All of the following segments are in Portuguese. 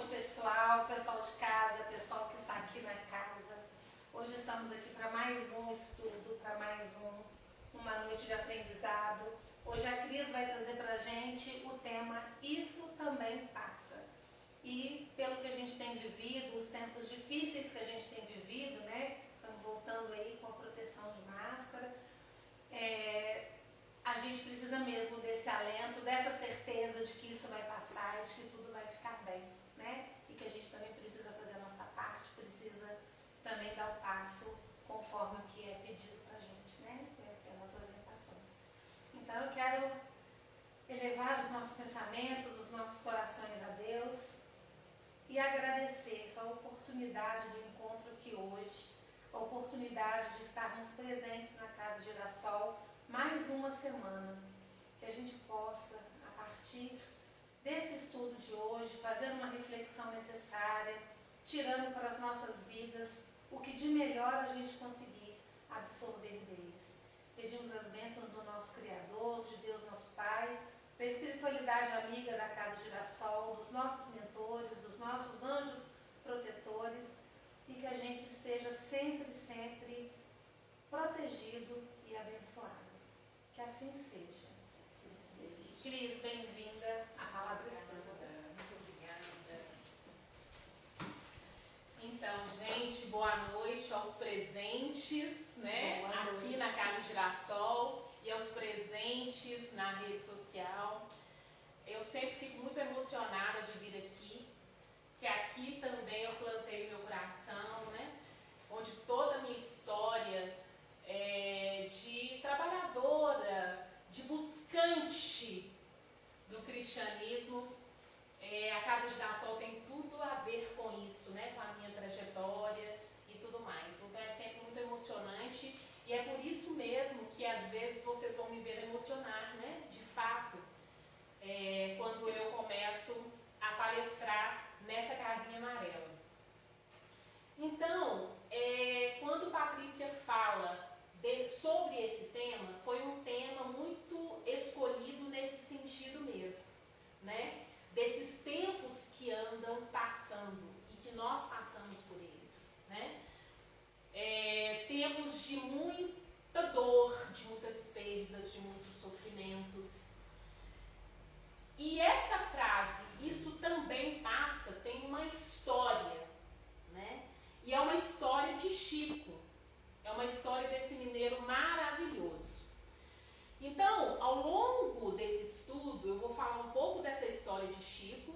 pessoal de casa, pessoal que está aqui na casa. Hoje estamos aqui para mais um estudo, para mais uma noite de aprendizado. Hoje a Cris vai trazer para a gente o tema Isso Também Passa. E pelo que a gente tem vivido, os tempos difíceis que a gente tem vivido, né? Estamos voltando aí com a proteção de máscara. A gente precisa mesmo desse alento, dessa certeza de que isso vai passar, de que tudo vai ficar bem, né? E que a gente também precisa fazer a nossa parte, precisa também dar o passo conforme o que é pedido para a gente, né? Pelas orientações. Então eu quero elevar os nossos pensamentos, os nossos corações a Deus e agradecer a oportunidade do encontro aqui hoje, a oportunidade de estarmos presentes na Casa Girassol mais uma semana, que a gente possa, a partir desse estudo de hoje, fazer uma reflexão necessária, tirando para as nossas vidas o que de melhor a gente conseguir absorver deles. Pedimos as bênçãos do nosso Criador, de Deus nosso Pai, da espiritualidade amiga da Casa Girassol, dos nossos mentores, dos nossos anjos protetores, e que a gente esteja sempre, sempre protegido e abençoado. Que assim seja. Cris, bem-vinda. A palavra é sua. Muito obrigada. Então, gente, boa noite aos presentes, né? Aqui na Casa Girassol e aos presentes na rede social. Eu sempre fico muito emocionada de vir aqui, que aqui também eu plantei meu coração, né? Onde toda a minha história de trabalhadora, de buscante do cristianismo, a Casa Girassol tem tudo a ver com isso, né? Com a minha trajetória e tudo mais. Então é sempre muito emocionante e é por isso mesmo que às vezes vocês vão me ver emocionar, né? De fato, quando eu começo a palestrar nessa casinha amarela. Então, quando Patrícia fala sobre esse tema, foi um tema muito escolhido nesse sentido mesmo, né? Desses tempos que andam passando e que nós passamos por eles, né? Tempos de muita dor, de muitas perdas, de muitos sofrimentos. E essa frase, isso também passa, tem uma história, né? E é uma história de Chico, é uma história desse mineiro maravilhoso. Então, ao longo desse estudo, eu vou falar um pouco dessa história de Chico,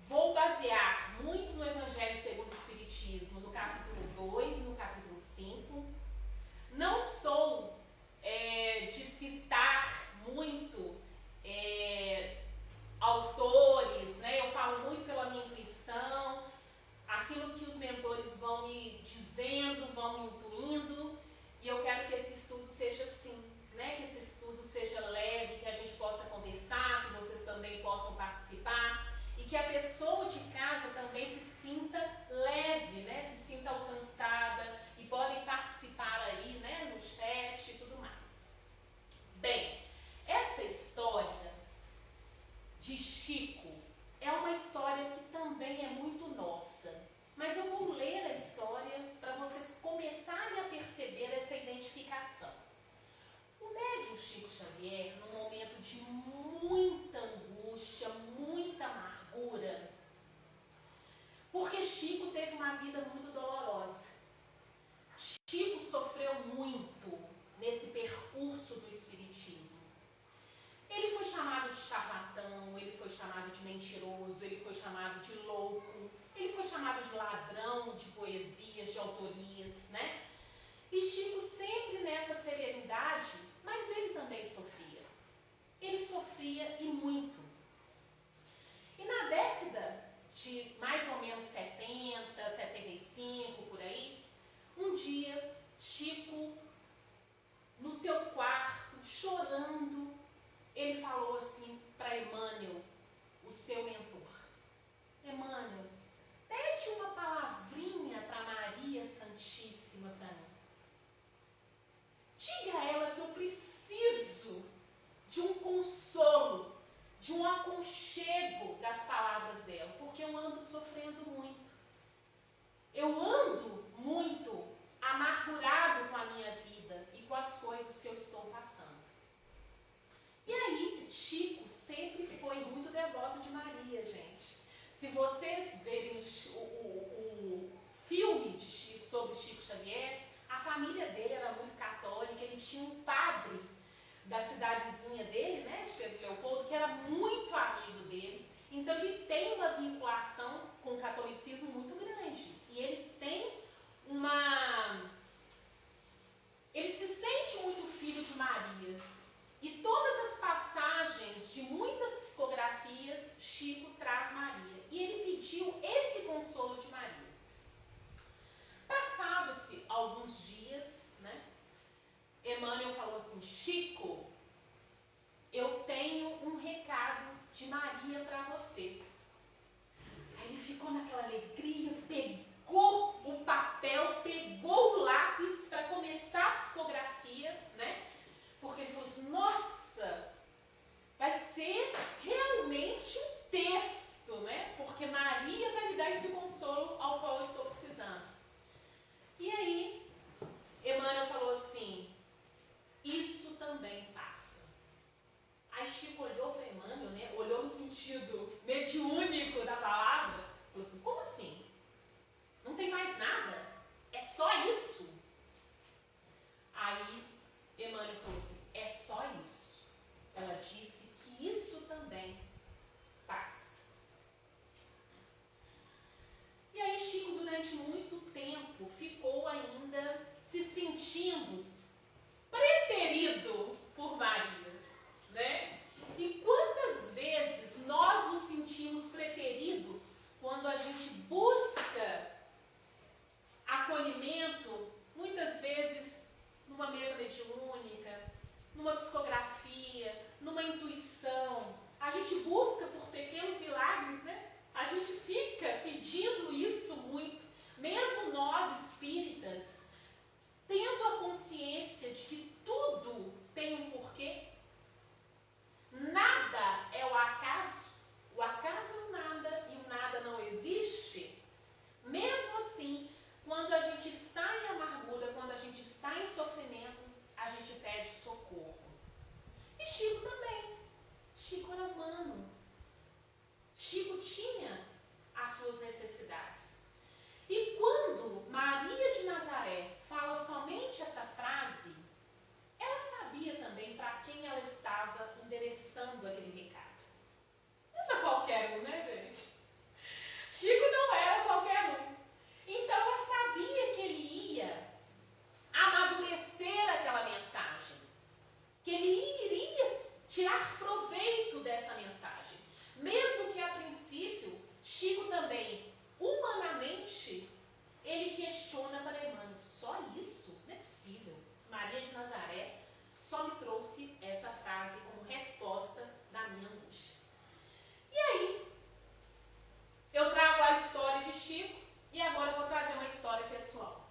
vou basear muito no Evangelho segundo o Espiritismo, no capítulo 2 e no capítulo 5. Não sou de citar muito autores, né? Eu falo muito pela minha intuição, aquilo que os mentores vão me dizendo, vão me intuindo, e eu quero que esse estudo seja assim, né? Que esse estudo seja leve, que a gente possa conversar, que vocês também possam participar, e que a pessoa de casa também se sinta leve, né? Se sinta alcançada, e podem participar aí, né? No chat e tudo mais. Bem, essa história de Chico é uma história que também é muito nossa. Mas eu vou ler a história para vocês começarem a perceber essa identificação. O médium Chico Xavier, num momento de muita angústia, muita amargura, porque Chico teve uma vida muito dolorosa. Chico sofreu muito nesse percurso do espiritismo. Ele foi chamado de charlatão, ele foi chamado de mentiroso, ele foi chamado de louco, ele foi chamado de ladrão de poesias, de autorias, né? E Chico sempre nessa serenidade, mas ele também sofria. Ele sofria e muito. E na década de mais ou menos 70, 75, por aí, um dia, Chico, no seu quarto, chorando, ele falou assim para Emmanuel, o seu mentor: Emmanuel, pede uma palavrinha para Maria Santíssima para mim. Diga a ela que eu preciso de um consolo aconchego das palavras dela, porque eu ando sofrendo muito. Eu ando muito amargurado com a minha vida e com as coisas que eu estou passando. E aí, Chico sempre foi muito devoto de Maria, gente. Se vocês verem o filme de Chico, sobre Chico Xavier, a família dele era muito católica, ele tinha um padre da cidadezinha dele, né, de Pedro Leopoldo, que era muito amigo dele. Então ele tem uma vinculação com o catolicismo muito grande. E ele se sente muito filho de Maria. E todas as passagens de muitas psicografias, Chico traz Maria. E ele pediu esse consolo de Maria. Passados-se alguns dias, né, Emmanuel falou assim: Chico, eu tenho um recado de Maria para você. Aí ele ficou naquela alegria, pegou o papel, pegou o lápis para começar a psicografia, né? Porque ele falou assim: nossa, vai ser realmente um texto, né? Porque Maria vai me dar esse consolo ao qual eu estou precisando. E aí, Emmanuel falou assim: isso também passa. Aí Chico olhou para Emmanuel, né? Olhou no sentido mediúnico da palavra, falou assim: como assim? Não tem mais nada? É só isso? Aí Emmanuel falou assim: é só isso. Ela disse que isso também passa. E aí Chico, durante muito tempo, ficou ainda se sentindo preterido por Maria, né? E quantas vezes nós nos sentimos preteridos quando a gente busca acolhimento, muitas vezes numa mesa mediúnica, numa psicografia, numa intuição. A gente busca por pequenos milagres, né? A gente fica pedindo isso muito. Mesmo nós espíritas, tendo a consciência de que tudo tem um porquê, nada é o acaso é o nada e o nada não existe. Mesmo assim, quando a gente está em amargura, quando a gente está em sofrimento, a gente pede socorro. E Chico também. Chico era humano. Chico tinha as suas necessidades. E quando Maria de Nazaré fala somente essa frase, ela sabia também para quem ela estava endereçando aquele recado. Não era qualquer um, né, gente? Chico não era qualquer um. Então ela sabia que ele ia amadurecer aquela mensagem, que ele iria tirar proveito dessa mensagem. Mesmo que a princípio, Chico também, humanamente, ele questiona para Emmanuel: só isso? Não é possível. Maria de Nazaré só me trouxe essa frase como resposta da minha angústia. E aí, eu trago a história de Chico e agora eu vou trazer uma história pessoal.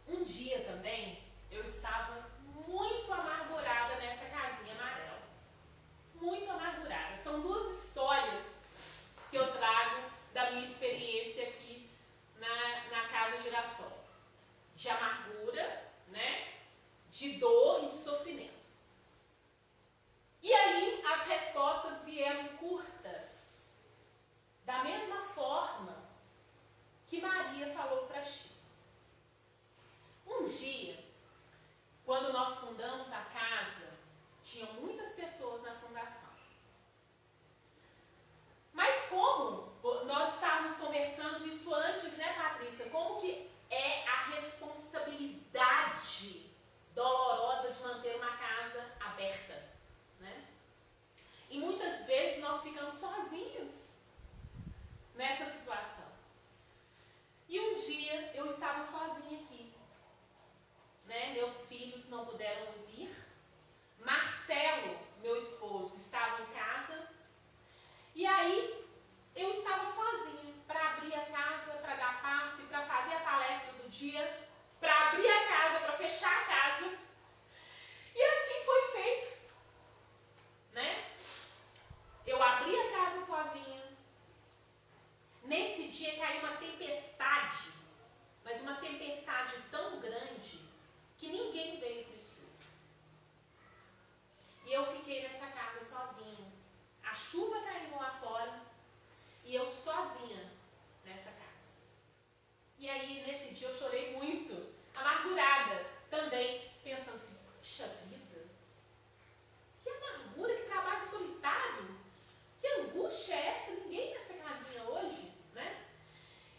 Um dia também, eu estava muito amargurada nessa casinha amarela. Muito amargurada. São duas histórias que eu trago da minha experiência aqui na Casa Girassol. De amargura, né? De dor e de sofrimento. E aí, as respostas vieram curtas. Da mesma forma que Maria falou para Chico. Um dia, quando nós fundamos a casa, tinham muitas pessoas na fundação. Mas como nós estávamos conversando isso antes, né, Patrícia? Como que é a responsabilidade dolorosa de manter uma casa aberta, né? E muitas vezes nós ficamos sozinhos nessa situação. E um dia eu estava sozinha aqui, né? Meus filhos não puderam vir. Marcelo, meu esposo, estava em casa. E aí eu estava sozinha para abrir a casa, para dar passe, para fazer a palestra do dia, para abrir a casa, para fechar a casa. E assim foi feito, né? dia caiu uma tempestade, mas uma tempestade tão grande que ninguém veio para o estudo. E eu fiquei nessa casa sozinha. A chuva caindo lá fora e eu sozinha nessa casa. E aí, nesse dia, eu chorei muito, amargurada também, pensando assim, puxa vida, que amargura, que trabalho solitário, que angústia é essa? Ninguém nessa casinha hoje, né?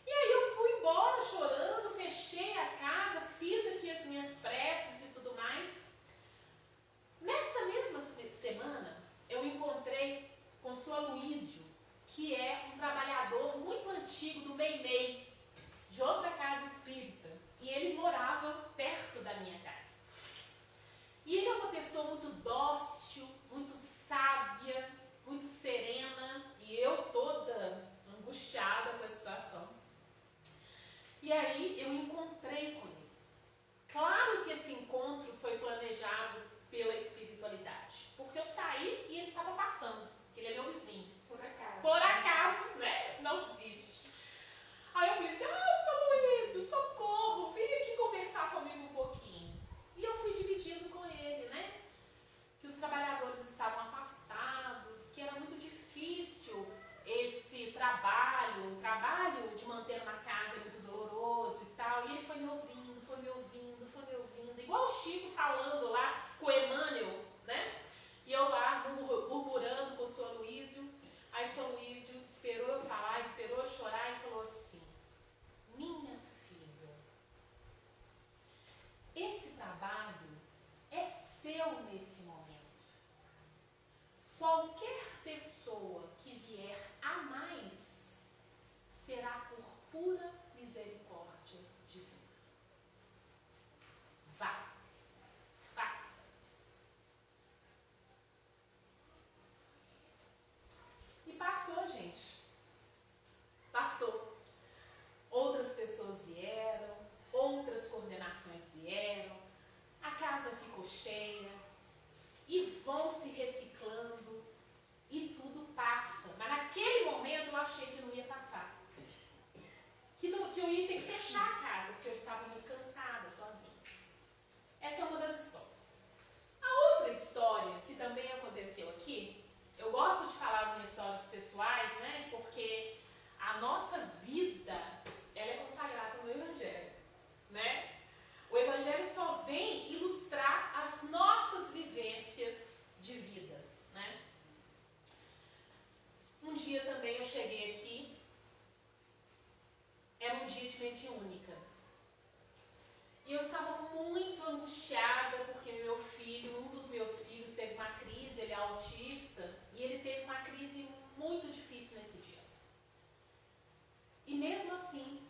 E aí eu fui embora chorando, fechei a casa, fiz aqui as minhas preces e tudo mais. Nessa mesma semana, eu encontrei com o Sr. Luísio, que é um trabalhador muito antigo do Meimei, de outra casa espírita. E ele morava perto da minha casa. E ele é uma pessoa muito dócil, muito sábia, muito serena, e eu toda angustiada com a situação. E aí eu encontrei com ele. Claro que esse encontro foi planejado pela espiritualidade, porque eu saí e ele estava passando, porque ele é meu vizinho. Por acaso, né? Não existe. Aí eu falei assim, Sr. Luísio, socorro, vem aqui conversar comigo um pouquinho. E eu fui dividindo com ele, né? Que os trabalhadores estavam afastados, que era muito difícil esse trabalho, o trabalho de manter uma casa é muito doloroso e tal. E ele foi me ouvindo, igual o Chico falando lá com o Emmanuel, né? E eu lá murmurando com o Sr. Luísio. Aí o Sr. Luísio esperou eu falar, esperou eu chorar e falou assim, minha filha, esse trabalho é seu nesse momento. Qualquer pessoa que vier a mais será por pura misericórdia divina. Vá, faça. E passou, gente. Passou. Outras pessoas vieram, outras coordenações vieram, a casa ficou cheia e vão se reciclando e tudo passa. Mas naquele momento eu achei que não ia passar. Que eu ia ter que fechar a casa, porque eu estava muito cansada, sozinha. Essa é uma das histórias. A outra história que também aconteceu aqui, eu gosto de falar as minhas histórias pessoais, né? Porque a nossa vida, ela é consagrada no Evangelho, né? O Evangelho só vem ilustrar as nossas vivências de vida, né? Um dia também eu cheguei aqui, era um dia de mediúnica. E eu estava muito angustiada porque meu filho, um dos meus filhos, teve uma crise, ele é autista, e ele teve uma crise muito difícil nesse dia. E mesmo assim,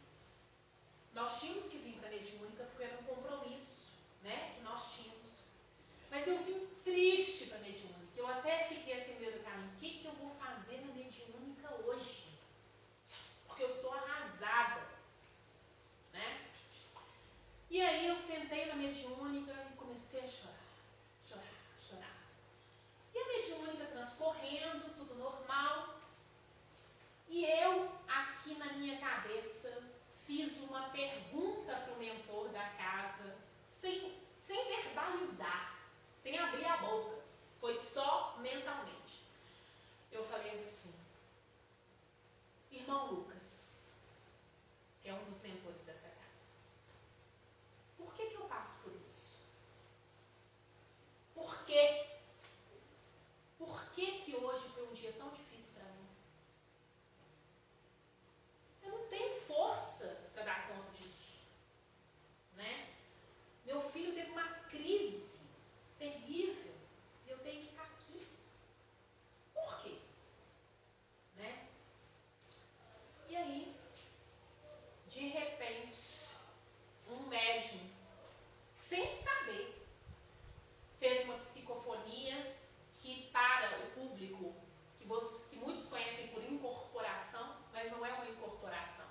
nós tínhamos que vir para a mediúnica porque era um compromisso, né, que nós tínhamos. Mas eu vim triste para a mediúnica. Eu até fiquei assim no meio do caminho, o que eu vou fazer na mediúnica hoje? Porque eu estou arrasada, né? E aí eu sentei na mediúnica e comecei a chorar. E a mediúnica transcorrendo, tudo normal. E eu, aqui na minha cabeça, fiz uma pergunta para o mentor da casa, sem verbalizar, sem abrir a boca. Foi só mentalmente. Eu falei assim, irmão Lucas, que é um dos mentores dessa casa, por que eu passo por isso? Por quê? Por que hoje foi um dia tão difícil para mim? Eu não tenho força para dar conta disso, né? Meu filho teve uma crise terrível e eu tenho que estar aqui. Por quê? Né? E aí, de repente, um médium, sem saber, fez uma psicofonia que para o público, que muitos conhecem por incorporação, mas não é uma incorporação.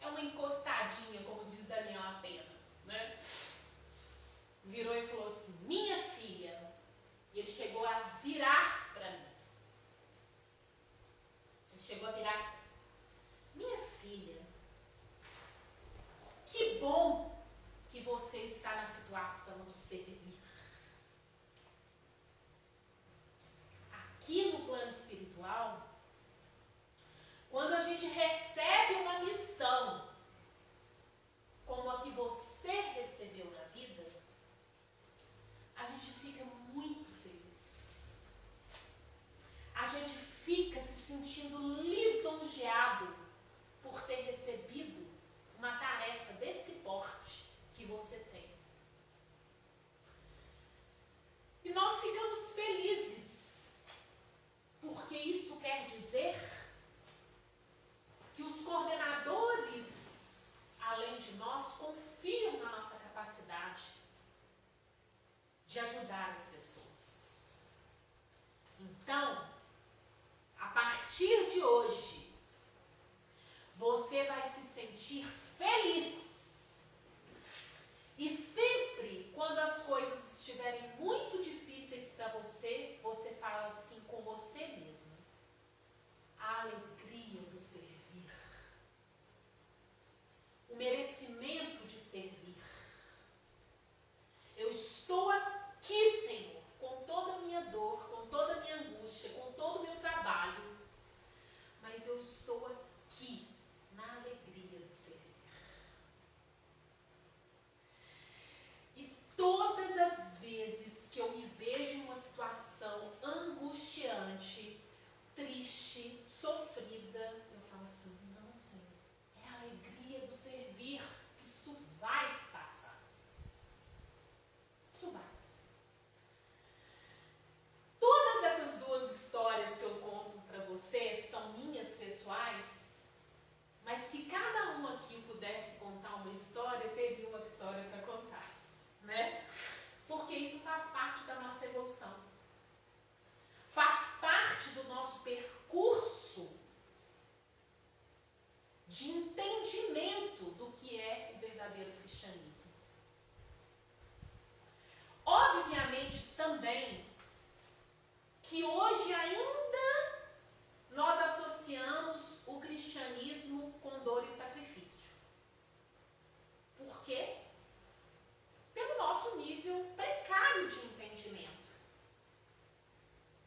É uma encostadinha, como diz Daniela Pena, né? Virou e falou assim, minha filha. E ele chegou a virar para mim. Ele chegou a virar, minha filha, situação de servir. Aqui no plano espiritual, quando a gente recebe uma missão, como a que você recebeu na vida, a gente fica muito feliz. A gente fica se sentindo lisonjeado por ter recebido uma tarefa desse porte que você tem. E nós ficamos felizes, porque isso quer dizer que os coordenadores, além de nós, confiam na nossa capacidade de ajudar as pessoas. Então, a partir de hoje, você vai se sentir feliz. E sempre, quando as coisas estiverem muito difíceis para você, você fala assim com você mesmo: a alegria do servir. O merecimento de servir. Eu estou aqui, Senhor, com toda a minha dor, com toda a minha angústia, com todo o meu trabalho, mas eu estou aqui na alegria do servir. E todas as vezes que eu me vejo em uma situação angustiante, triste, sofrida, eu falo assim: não, Senhor, é a alegria do servir. Isso vai passar. Isso vai passar. Todas essas duas histórias que eu conto para vocês são minhas pessoais, mas se cada um aqui pudesse contar uma história, eu teria uma história para contar, né? Porque isso faz parte da nossa evolução. Faz parte do nosso percurso de entendimento do que é o verdadeiro cristianismo. Obviamente também que hoje ainda nós associamos o cristianismo com dor e sacrifício. Por quê? Pelo nosso nível precário de entendimento.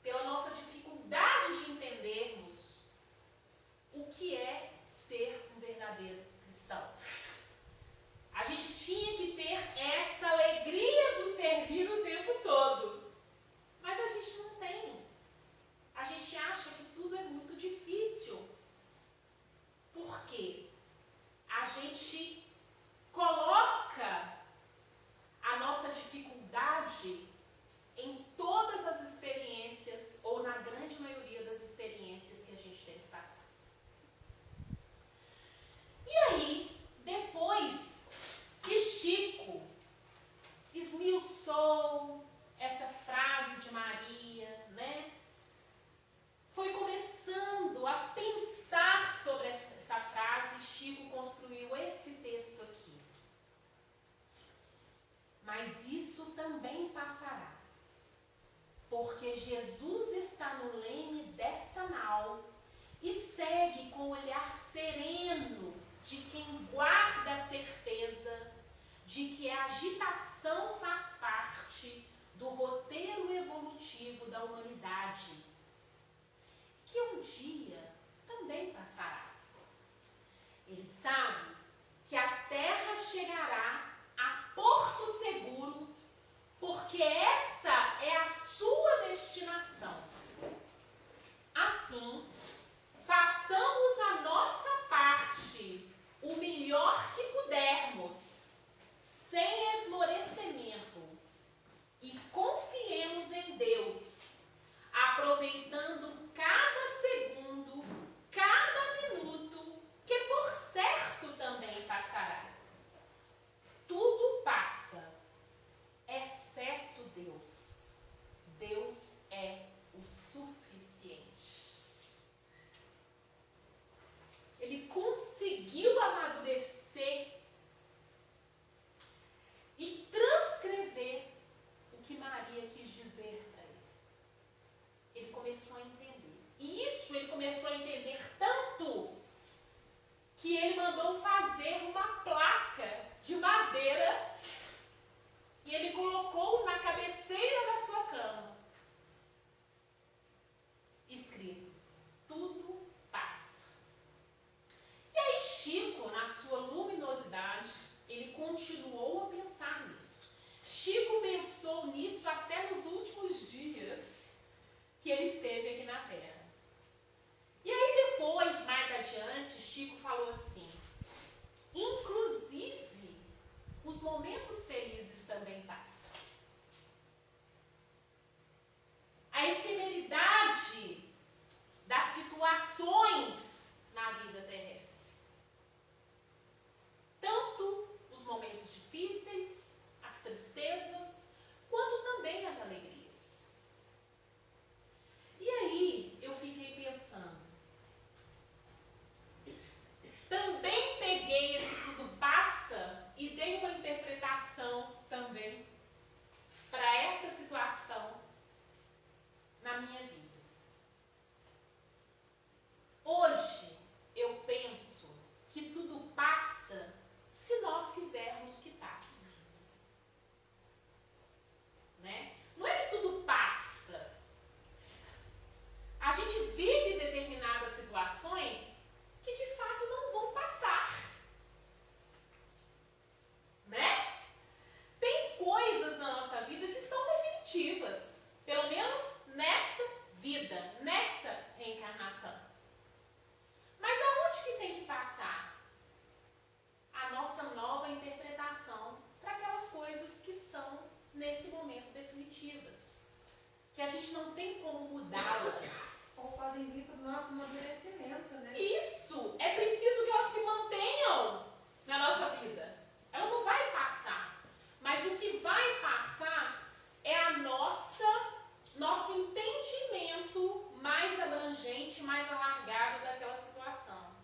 Pela nossa dificuldade de entendermos o que é ser um verdadeiro cristão. A gente tinha que ter essa alegria do servir o tempo todo. Mas a gente não tem. A gente acha que tudo é muito difícil. Por quê? A gente coloca a nossa dificuldade em todas as experiências, ou na grande maioria das experiências que a gente tem que passar. E aí, depois que Chico esmiuçou essa frase de Maria, né? Foi começando a pensar sobre essa frase, Chico construiu esse texto aqui. Mas isso também passará, porque Jesus está no leme dessa nau e segue com o olhar sereno de quem guarda a certeza de que a agitação faz parte do roteiro evolutivo da humanidade, que um dia também passará. Ele sabe que a Terra chegará a porto seguro, porque essa é a sua destinação. Assim, façamos a nossa parte o melhor que pudermos, sem esmorecimento, e confiemos em Deus, aproveitando cada segundo, cada minuto, que por certo também passará. Tudo passa, exceto Deus. Deus é o suficiente. Ele conseguiu amadurecer e transcrever o que Maria quis dizer para ele. Ele começou a entender. E isso ele começou a entender tanto que ele mandou fazer uma placa de madeira e ele colocou na cabeceira da sua cama, escrito: tudo passa. E aí Chico, na sua luminosidade, ele continuou a pensar nisso. Chico pensou nisso até nos últimos dias que ele esteve aqui na Terra. E aí depois, mais adiante, Chico falou assim: inclusive, os momentos felizes também passam. A efemeridade das situações na vida terrestre. Tanto os momentos difíceis, as tristezas, quanto também as alegrias. E aí eu fiquei pensando, também peguei esse tudo passa e dei uma interpretação também para essa situação na minha vida. Hoje eu penso que tudo passa se nós quisermos que passe. Né? Não é que tudo passa. A gente vive determinadas situações que de fato não vão passar. Né? Tem coisas na nossa vida que são definitivas, pelo menos nessa vida, nessa reencarnação. Mas aonde que tem que passar a nossa nova interpretação para aquelas coisas que são, nesse momento, definitivas? Que a gente não tem como mudá-las. Ou podem vir para o nosso amadurecimento, né? Isso! É preciso que elas se mantenham na nossa vida. Ela não vai passar. Mas o que vai passar é a nosso entendimento mais abrangente, mais alargado daquela situação.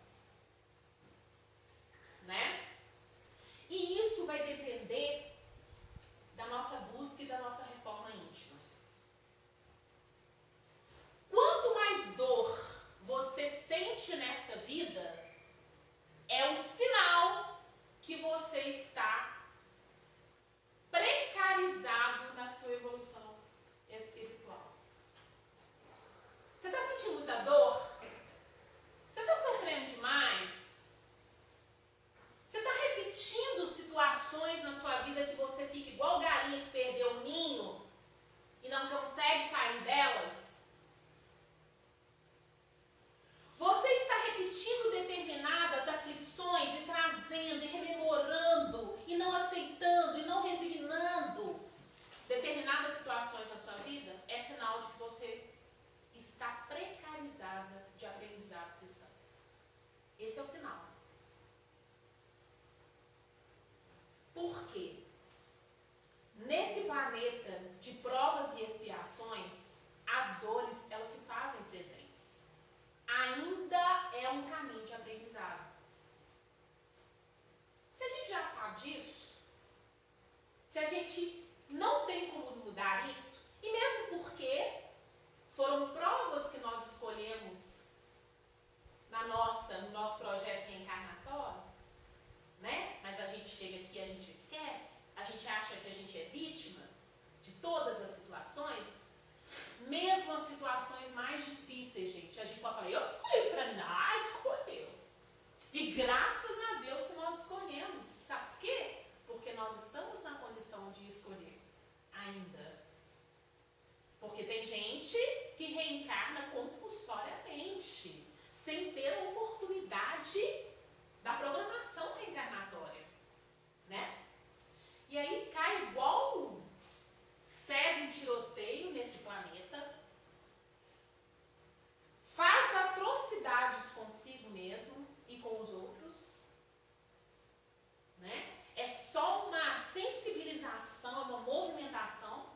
Né? E isso vai depender da nossa busca e da nossa reforma íntima. Quanto mais dor você sente nessa vida, é um sinal que você está precarizado na sua evolução espiritual. Você está sentindo muita dor? Você está sofrendo demais? Você está repetindo situações na sua vida que você fica igual galinha que perdeu o ninho e não consegue sair delas? Você está repetindo determinadas aflições e trazendo e rememorando e não aceitando e não resignando determinadas situações na sua vida? É sinal de que você está precarizada de aprendizado cristão. Esse é o sinal. Por quê? Nesse planeta de provas e expiações, as dores, elas se fazem presentes. Ainda é um caminho de aprendizado. Se a gente já sabe disso, se a gente não tem como mudar isso, e mesmo porque foram provas que nós escolhemos no nosso projeto reencarnatório, né? Mas a gente chega aqui e a gente esquece, a gente acha que a gente é vítima de todas as situações, mesmo as situações mais difíceis, gente. A gente pode falar, eu não escolhi isso pra mim, não. Ah, escolheu. E graças a Deus que nós escolhemos. Sabe por quê? Porque nós estamos na condição de escolher ainda. Porque tem gente que reencarna compulsoriamente, sem ter a oportunidade da programação reencarnatória, né? E aí cai igual segue um tiroteio nesse planeta, faz atrocidades consigo mesmo e com os outros, né? É só uma sensibilização, uma movimentação,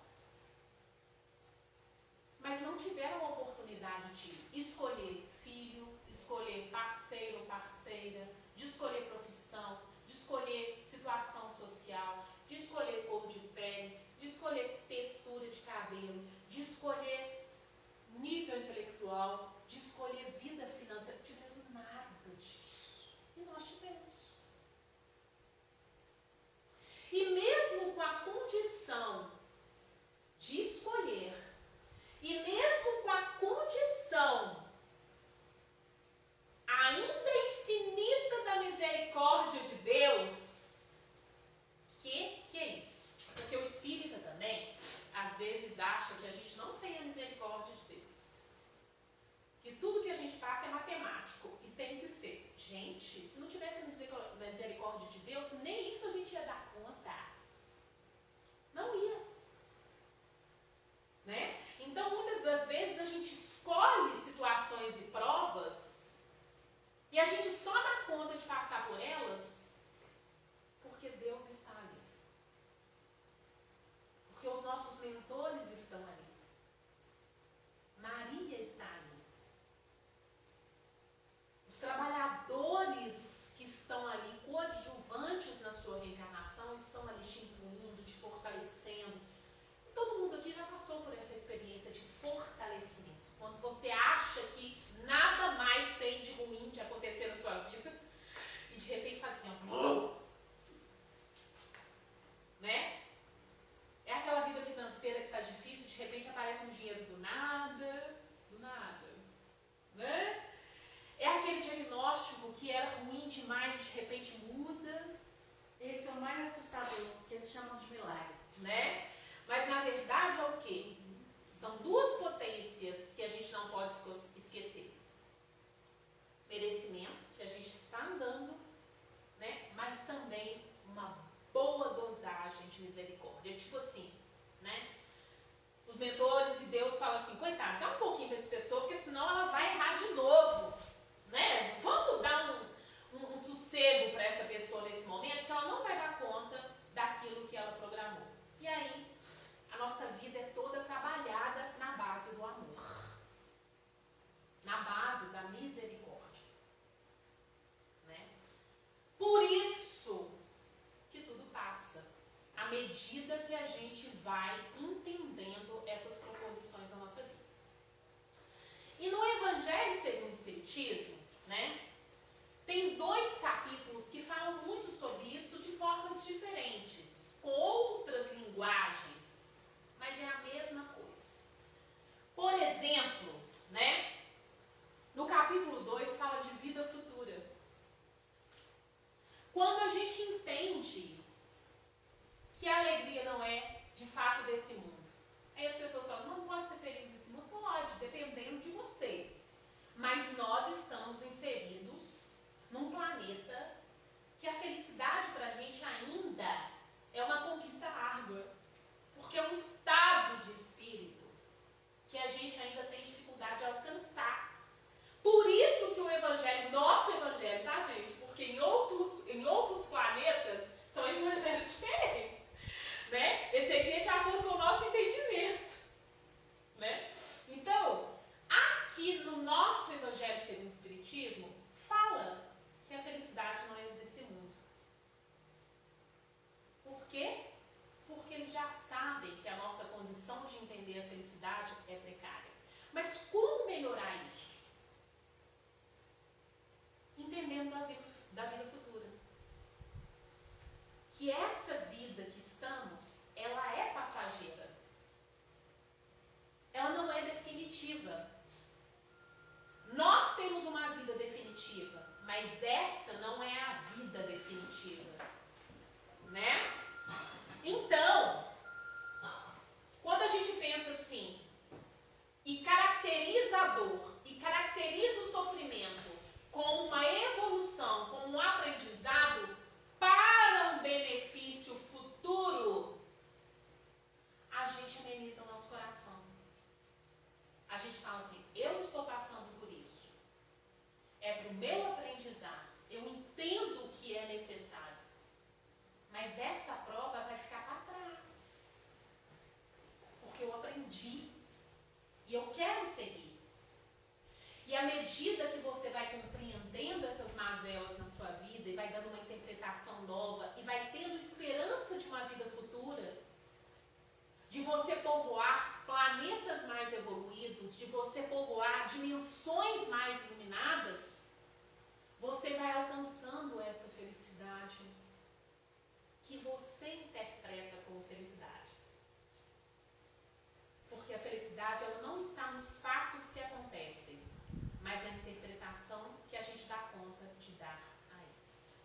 mas não tiveram a oportunidade de escolher filho, escolher parceiro ou parceira, de escolher profissão, de escolher situação social, de escolher cor de pele, de escolher textura de cabelo, de escolher nível intelectual, de escolher vida financeira. Não tivemos nada disso. E nós tivemos. E mesmo com a condição passa é matemático e tem que ser. Gente, se não tivesse misericórdia de Deus, nem isso a gente ia dar conta. Não ia. Né? Então, muitas das vezes, a gente escolhe situações e provas e a gente só dá conta de passar por elas porque Deus está ali. Porque os nossos mentores estão ali. Maria está ali. Os trabalhadores que estão ali, coadjuvantes na sua reencarnação, estão ali te incluindo, te fortalecendo. Todo mundo aqui já passou por essa experiência de fortalecimento. Quando você acha que nada mais tem de ruim de acontecer na sua vida e de repente faz assim, né? É aquela vida financeira que está difícil, de repente aparece um dinheiro do nada, né? É aquele diagnóstico que era ruim demais e de repente muda. Esse é o mais assustador, que eles chamam de milagre. Né? Mas na verdade é o quê? São duas potências que a gente não pode esquecer. Merecimento, que a gente está andando, né? Mas também uma boa dosagem de misericórdia. Tipo assim, né? Os mentores e Deus falam assim, coitado, dá um pouquinho para essa pessoa, porque senão ela vai errar de novo. Né? Vamos dar um sossego para essa pessoa nesse momento, que ela não vai dar conta daquilo que ela programou. E aí, a nossa vida é toda trabalhada na base do amor, na base da misericórdia. Né? Por isso que tudo passa, à medida que a gente vai entendendo essas proposições na nossa vida. E no Evangelho segundo o Espiritismo, né, tem 2 capítulos que falam muito sobre isso de formas diferentes, com outras linguagens, mas é a mesma coisa. Por exemplo, né, no capítulo 2 fala de vida futura. Quando a gente entende que a alegria não é de fato desse mundo, aí as pessoas falam, não pode ser feliz nesse mundo? Pode, dependendo de você. Mas nós estamos inseridos num planeta que a felicidade para a gente ainda é uma conquista árdua. Porque é um estado de espírito que a gente ainda tem dificuldade de alcançar. Por isso que o Evangelho, nosso Evangelho, tá, gente? Porque em outros planetas são evangelhos diferentes. Né? Esse aqui é de acordo com o nosso entendimento. Né? Então, aqui no nosso Evangelho segundo o Espiritismo, fala que a felicidade não é desse mundo. Por quê? Porque eles já sabem que a nossa condição de entender a felicidade é precária. Mas como melhorar isso? Entendendo da vida futura. Que essa vida que estamos, ela é passageira. Ela não é definitiva. Nós temos uma vida definitiva, mas essa não é a vida definitiva. Né? Então, quando a gente pensa assim, e caracteriza a dor, e caracteriza o sofrimento como uma evolução, como um aprendizado para um benefício futuro, a gente ameniza o nosso coração. A gente fala assim, eu estou passando por isso. É para o meu aprendizado. Eu entendo o que é necessário. Mas essa prova vai ficar para trás. Porque eu aprendi. E eu quero seguir. E à medida que você vai compreendendo essas mazelas na sua vida e vai dando uma interpretação nova e vai tendo esperança de uma vida futura, de você povoar planetas mais evoluídos, de você povoar dimensões mais iluminadas, você vai alcançando essa felicidade que você interpreta como felicidade. Porque a felicidade ela não está nos fatos que acontecem, mas na interpretação que a gente dá conta de dar a eles.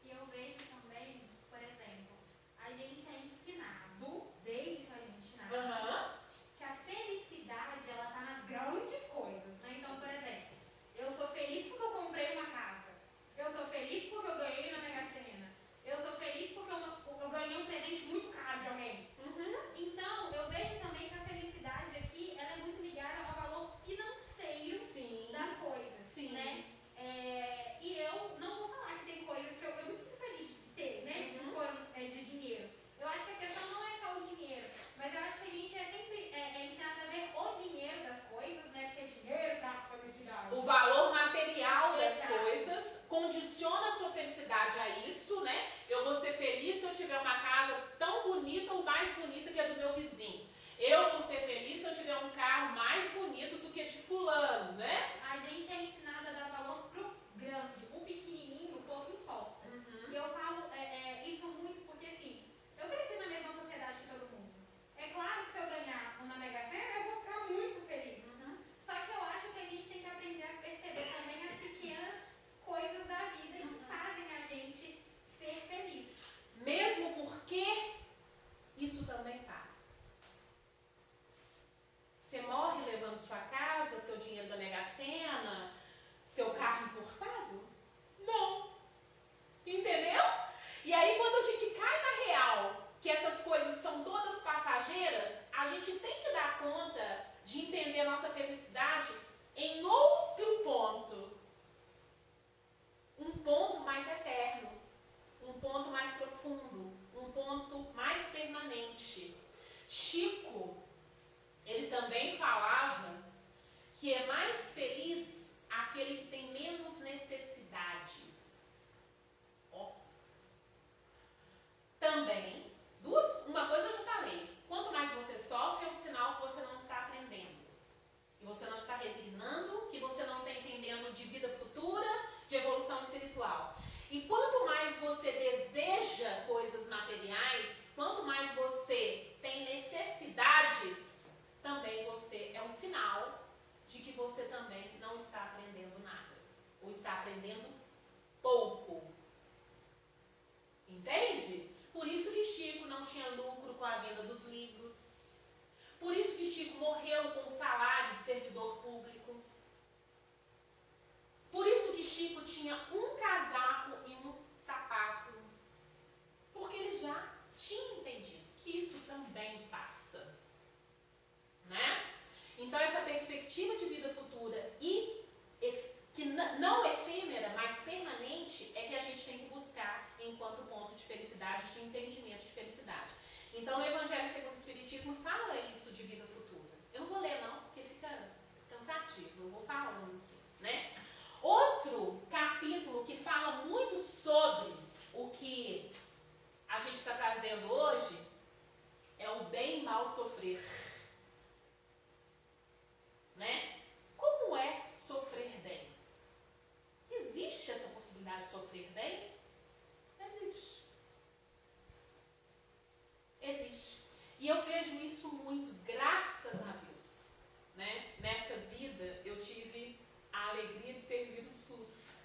E eu vejo também, por exemplo, a gente é ensinado, desde que a gente nasce, que a felicidade ela está nas grandes coisas. Né? Então, por exemplo, aquele que tem menos necessidades. Ó. Também, uma coisa eu já falei, quanto mais você sofre, é um sinal que você não está aprendendo. Que você não está resignando, que você não está entendendo de vida futura, de evolução espiritual. E quanto mais você deseja coisas materiais, quanto mais você tem necessidades, também você é um sinal de que você também não está aprendendo nada. Ou está aprendendo pouco. Entende? Por isso que Chico não tinha lucro com a venda dos livros. Por isso que Chico morreu com o salário de servidor público. Por isso que Chico tinha um casaco e um sapato. Porque ele já tinha entendido que isso também passa. Né? Então essa perspectiva de vida futura e que não efêmera, mas permanente, é que a gente tem que buscar enquanto ponto de felicidade, de entendimento de felicidade. Então o Evangelho segundo o Espiritismo fala isso de vida futura. Eu não vou ler não, porque fica cansativo, eu vou falando assim, né? Outro capítulo que fala muito sobre o que a gente está trazendo hoje é o bem e mal sofrer. Né? Como é sofrer bem? Existe essa possibilidade de sofrer bem? Existe. Existe. E eu vejo isso muito, graças a Deus. Né? Nessa vida, eu tive a alegria de servir do SUS.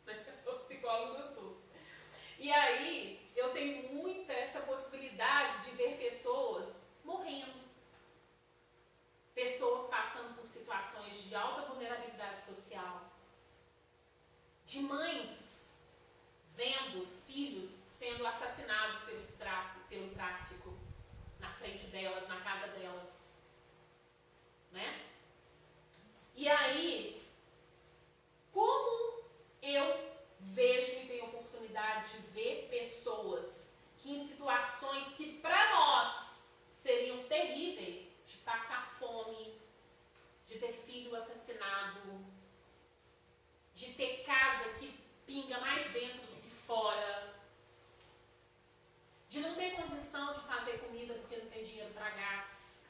Eu sou psicóloga do SUS. E aí, eu tenho muita essa possibilidade de ver pessoas morrendo. Pessoas passando por situações de alta vulnerabilidade social. De mães vendo filhos sendo assassinados pelo tráfico na frente delas, na casa delas. Né? E aí, como eu vejo e tenho oportunidade de ver pessoas que em situações que para nós seriam terríveis, de passar fome, de ter filho assassinado, de ter casa que pinga mais dentro do que fora, de não ter condição de fazer comida porque não tem dinheiro para gás.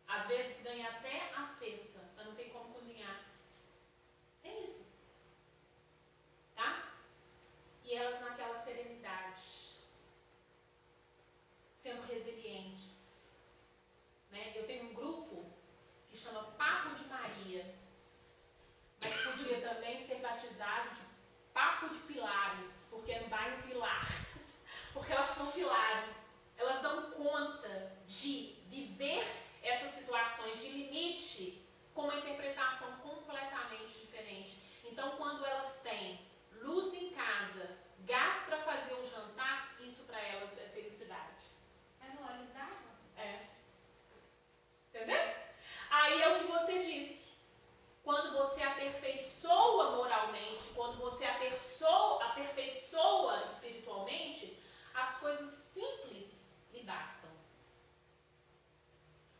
Às vezes ganha até a cesta, mas não tem como cozinhar. Tem isso. Tá? E elas naquela serenidade, sendo resilientes. Né? Eu tenho um grupo que chama Papo de Maria, mas podia também ser batizado de Papo de Pilares, porque é no bairro Pilar. Porque elas são pilares. Elas dão conta de viver essas situações de limite com uma interpretação completamente diferente. Então, quando elas têm luz em casa, gás para fazer um jantar, isso para elas é felicidade. É no Olhos d'Água? É. Entendeu? Aí é o que você disse. Quando você aperfeiçoa moralmente, quando você aperfeiçoa espiritualmente, as coisas simples lhe bastam.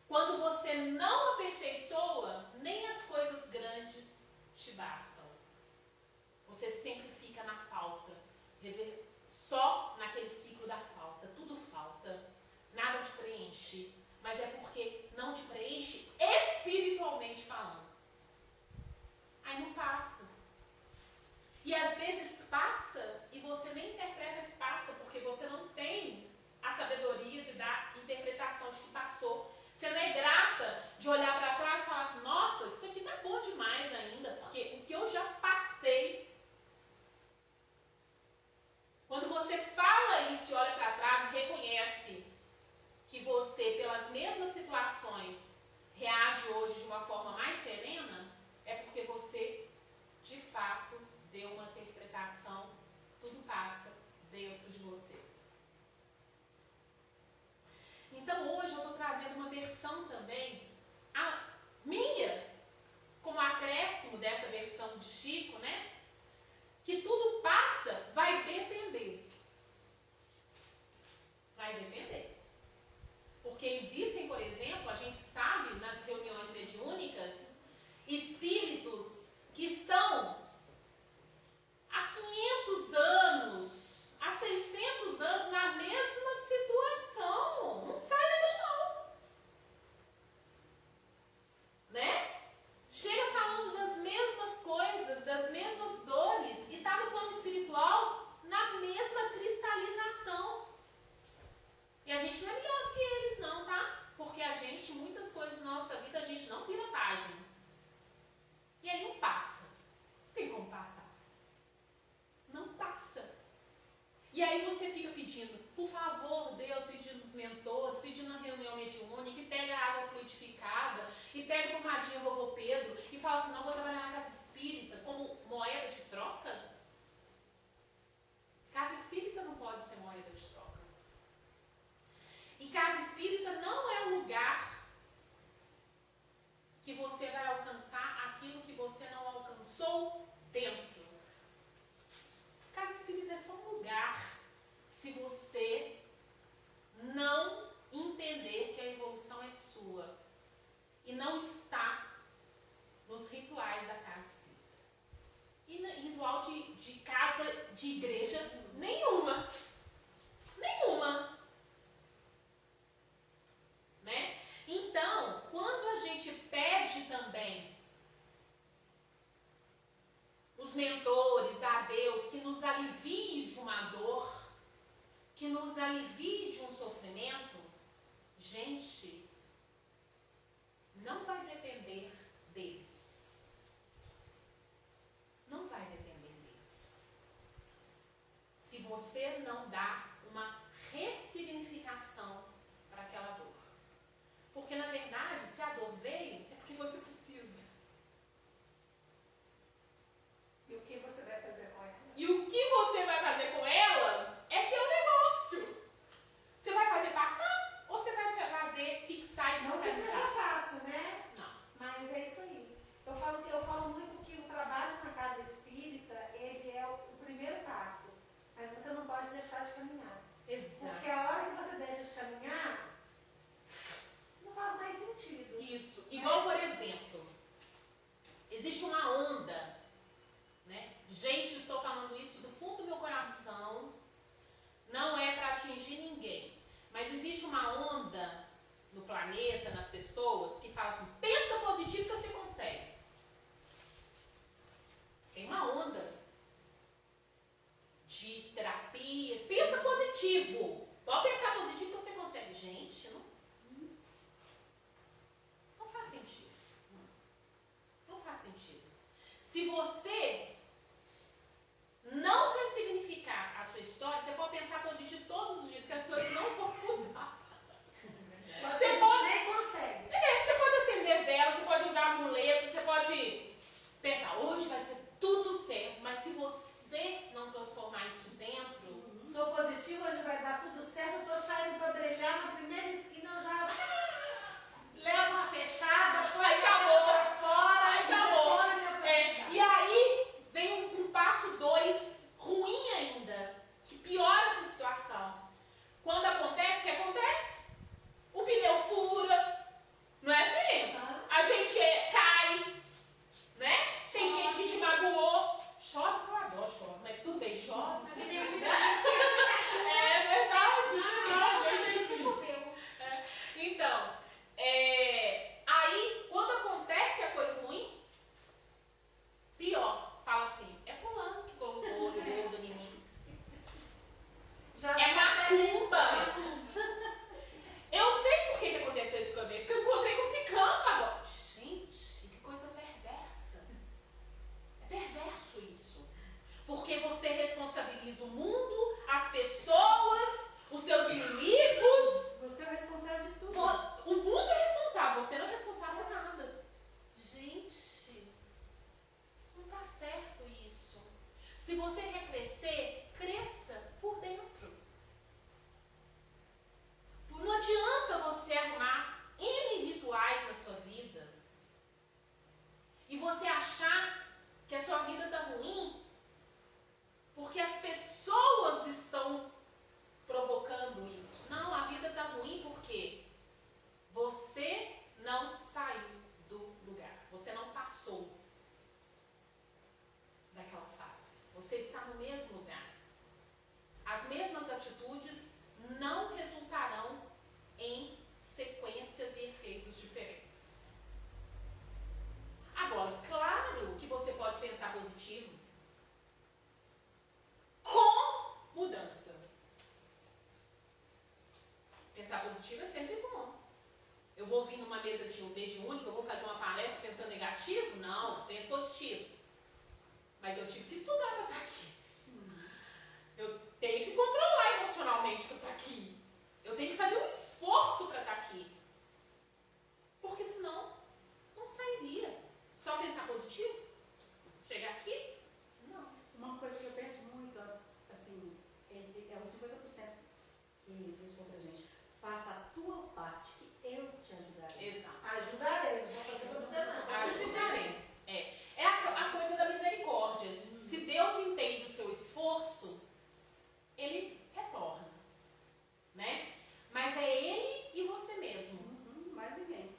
Quando você não aperfeiçoa, nem as coisas grandes te bastam. Você sempre fica na falta, só naquele ciclo da falta. Tudo falta, nada te preenche, mas é porque não te preenche espiritualmente falando. Aí não passa. E às vezes passa e você nem interpreta que passa, porque você não tem a sabedoria de dar interpretação de que passou. Você não é grata de olhar para trás e falar assim, nossa, isso aqui tá bom demais ainda, porque o que eu já passei. Quando você fala isso e olha para trás e reconhece que você, pelas mesmas situações, reage hoje de uma forma mais serena, é porque você, de fato, deu uma interpretação, tudo passa dentro de você. Então hoje eu estou trazendo uma versão também, a minha, como acréscimo dessa versão de Chico, né? Que tudo passa, vai depender. Vai depender. Porque existem, por exemplo, a gente sabe nas reuniões mediúnicas, espíritos E aí você fica pedindo, por favor, Deus, pedindo os mentores, pedindo uma reunião mediúnica, e pega a água fluidificada, e pega a pomadinha vovô Pedro, e fala assim, não, vou trabalhar na casa espírita como moeda de troca? Casa espírita não pode ser moeda de troca. E casa espírita não é um lugar que você vai alcançar aquilo que você não alcançou dentro. Casa espírita é só um lugar se você não entender que a evolução é sua e não está nos rituais da casa espírita. E ritual de casa, de igreja, nenhuma. Nenhuma. Né? Então, quando a gente pede também os mentores a Deus que nos alivie de uma dor, que nos alivie de um sofrimento, gente, não vai depender deles. Não vai depender deles. Se você não dá uma ressignificação para aquela dor. Porque, na verdade, se a dor veio, é porque você precisa. E o que você vai fazer com ela? E o que você vai fazer com ela é que é o negócio. Você vai fazer passar ou você vai fazer fixar e Não que seja cristalizar? fácil, né? Não. Mas é isso aí. Eu falo muito que o trabalho na casa espírita, ele é o primeiro passo. Mas você não pode deixar de caminhar. Exato. Porque a hora que você deixa de caminhar, não faz mais sentido. Isso. Igual, por exemplo, existe uma onda, né? Gente, estou falando isso do fundo do meu coração, não é para atingir ninguém, mas existe uma onda no planeta, nas pessoas, que fala assim, pensa positivo que você consegue. Tem uma onda de terapias, pensa positivo. Pode pensar positivo que você consegue. Gente, não faz sentido. Não faz sentido. Se você não ressignificar a sua história, você pode pensar positivo todos os dias, se as coisas não vão mudar. Você pode, nem consegue. você pode acender vela, você pode usar amuleto, você pode pensar, hoje vai ser tudo certo, mas se você não transformar isso dentro, Sou positivo, hoje vai dar tudo certo, eu tô saindo para brilhar, na primeira esquina eu já levo uma fechada, põe Aí a cabeça acabou. pra fora, Aí e acabou. detona minha positividade. E aí vem um passo 2 ruim ainda, que piora essa situação. Quando acontece, o que acontece? O pneu fura, não é assim? A gente cai, né? Tem gente que te magoou. Chove, que eu adoro chove, mas tudo bem, chove. Mas tem verdade. É verdade. Então, aí, quando acontece a coisa ruim, pior, fala assim, é fulano que colocou o olho gordo em mim. Já É consegue. macumba. Eu sei por que aconteceu isso comigo, porque eu encontrei com ficando agora. Gente, que coisa perversa. É perverso isso. Porque você responsabiliza o mundo, as pessoas, os seus inimigos. Você é o responsável de tudo. O mundo é responsável, você não é responsável por nada. Gente, não tá certo isso. Se você quer crescer, cresça por dentro. Não adianta você arrumar N rituais na sua vida e você achar que a sua vida está ruim porque as pessoas estão provocando isso. Não, a vida está ruim porque você não saiu do lugar, você não passou daquela fase. Você está no mesmo lugar. As mesmas atitudes não resultarão em sequências e efeitos diferentes. Agora, claro que você pode pensar positivo com mudança. Pensar positivo é sempre bom. Eu vou vir numa mesa de mediúnica, eu vou fazer uma palestra pensando negativo? Não, penso positivo. Mas eu tive que estudar para estar aqui. Eu tenho que controlar tenho que fazer um esforço para estar aqui. Porque senão, não sairia. Só pensar positivo? Chegar aqui? Não. Uma coisa que eu penso muito, assim, é os 50% que Deus falou pra gente. Faça a tua parte, que eu te ajudarei. Exato. Ajudarei, não vou fazer pra você não. Ajudarei. É a coisa da misericórdia. Se Deus entende o seu esforço, Ele retorna. Né? Mas é Ele e você mesmo. Mais ninguém.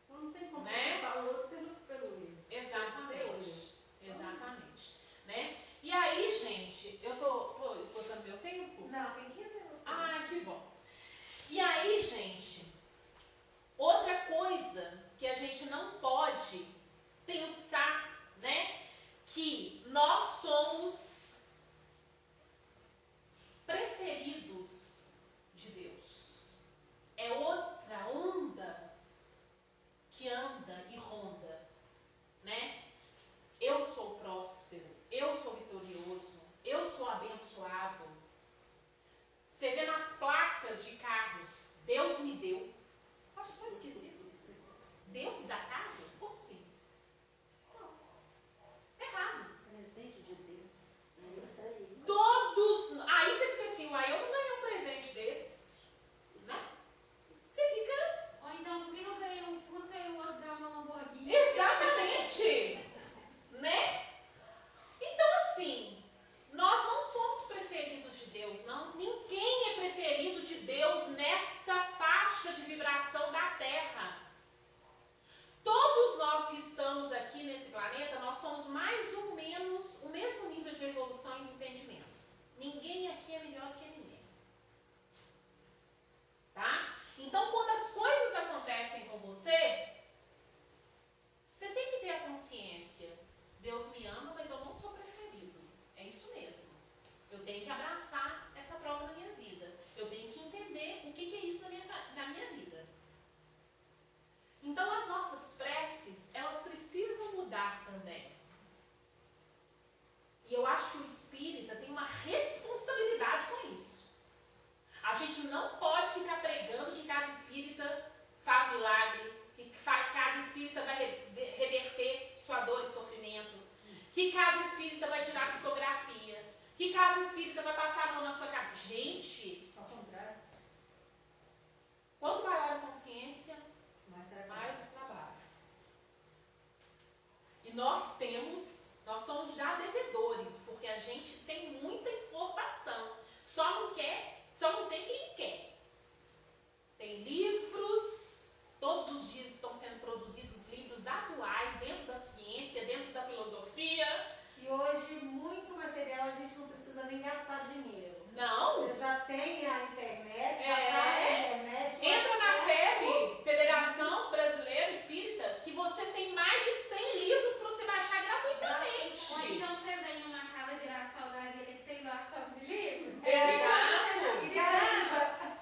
Não tem como Né? culpar o outro pelo erro. Exatamente. Exatamente. Né? E aí, gente, eu tô esgotando meu tempo? Não, tem 15 minutos. Ah, que bom. E aí, gente, outra coisa que a gente não pode pensar, né? Que nós somos preferidos de Deus. É outra onda que anda e ronda, né? Eu sou próspero, eu sou vitorioso, eu sou abençoado. Você vê nas placas de carros, Deus me deu. Acho só esquisito. Deus dá carro? Como assim? Não. Errado. Presente de Deus. É isso aí. Todos. Aí você fica assim, uai, eu não ganhei um presente desse. Né? Você fica. Ou então, por que eu ganhei um Fusca e o outro dá uma Lamborghini? Exatamente. Né? Então, assim, nós não somos preferidos de Deus, não. Ninguém é preferido de Deus nessa faixa de vibração da Terra. Todos nós que estamos aqui nesse planeta, nós somos mais ou menos o mesmo nível de evolução e entendimento. Ninguém aqui é melhor que ninguém. Tá? Então, quando as coisas acontecem com você, você tem que ter a consciência. Deus me ama, mas eu não sou preferido. É isso mesmo. Eu tenho que abraçar essa prova na minha vida. Eu tenho que entender o que é isso na minha vida. Então, as nossas preces, elas precisam mudar também. E eu acho que o espírita tem uma responsabilidade com isso. A gente não pode ficar pregando que casa espírita faz milagre, que casa espírita vai reverter sua dor e sofrimento, que casa espírita vai tirar fotografia, que casa espírita vai passar a mão na sua cabeça. Gente, Ao contrário. quanto maior a consciência, Mas será que mais o trabalho. E nós somos já devedores, porque a gente tem muita informação. Só não tem quem quer. Tem livros, todos os dias estão sendo produzidos livros atuais, dentro da ciência, dentro da filosofia. E hoje, muito material, a gente não precisa nem gastar dinheiro. Não. Você já tem a internet, já está na internet. Entra na FEB, Federação Brasileira Espírita, que você tem mais de 100 livros para você baixar gratuitamente. Ou então você vem numa casa Girassol da vida que tem lá só de livro. Exato. E garimpa.